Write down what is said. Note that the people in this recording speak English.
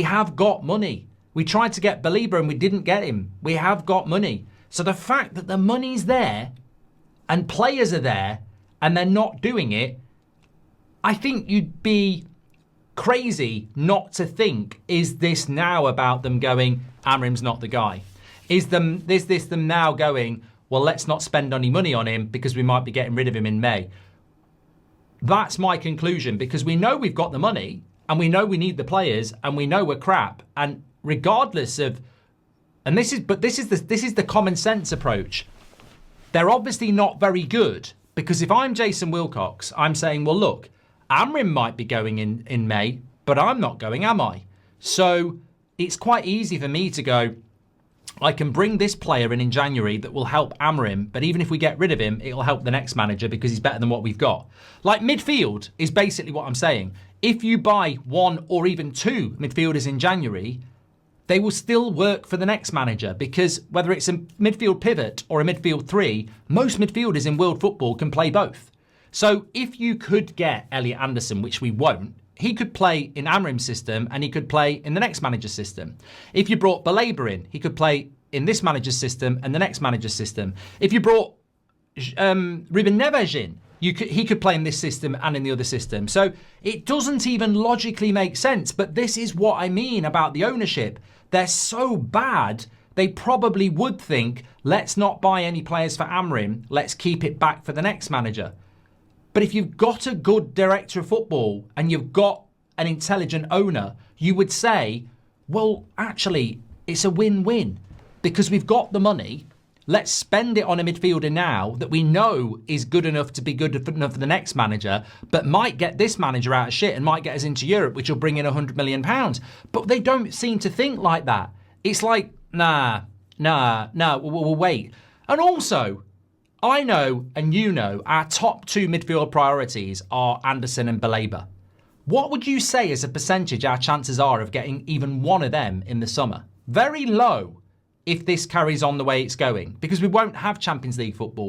We have got money. We tried to get Baleba and we didn't get him. We have got money. So the fact that the money's there and players are there and they're not doing it, I think you'd be crazy not to think, is this now about them going, Amrim's not the guy? Is this them now going, well, let's not spend any money on him because we might be getting rid of him in May? That's my conclusion, because we know we've got the money and we know we need the players and we know we're crap. And regardless of, and this is the common sense approach. They're obviously not very good, because if I'm Jason Wilcox, I'm saying, well, look, Amrim might be going in May, but I'm not going, am I? So it's quite easy for me to go, I can bring this player in January that will help Amrim, but even if we get rid of him, it'll help the next manager because he's better than what we've got. Like, midfield is basically what I'm saying. If you buy one or even two midfielders in January, they will still work for the next manager, because whether it's a midfield pivot or a midfield three, most midfielders in world football can play both. So if you could get Elliot Anderson, which we won't, he could play in Amrim's system and he could play in the next manager's system. If you brought Baleba in, he could play in this manager's system and the next manager's system. If you brought Ruben Neves in, he could play in this system and in the other system. So it doesn't even logically make sense. But this is what I mean about the ownership. They're so bad, they probably would think, let's not buy any players for Amrim, let's keep it back for the next manager. But if you've got a good director of football and you've got an intelligent owner, you would say, well, actually, it's a win-win because we've got the money. Let's spend it on a midfielder now that we know is good enough to be good enough for the next manager, but might get this manager out of shit and might get us into Europe, which will bring in £100 million. But they don't seem to think like that. It's like, nah, we'll wait. And also, I know, and you know, our top two midfield priorities are Anderson and Baleba. What would you say as a percentage our chances are of getting even one of them in the summer? Very low if this carries on the way it's going, because we won't have Champions League football.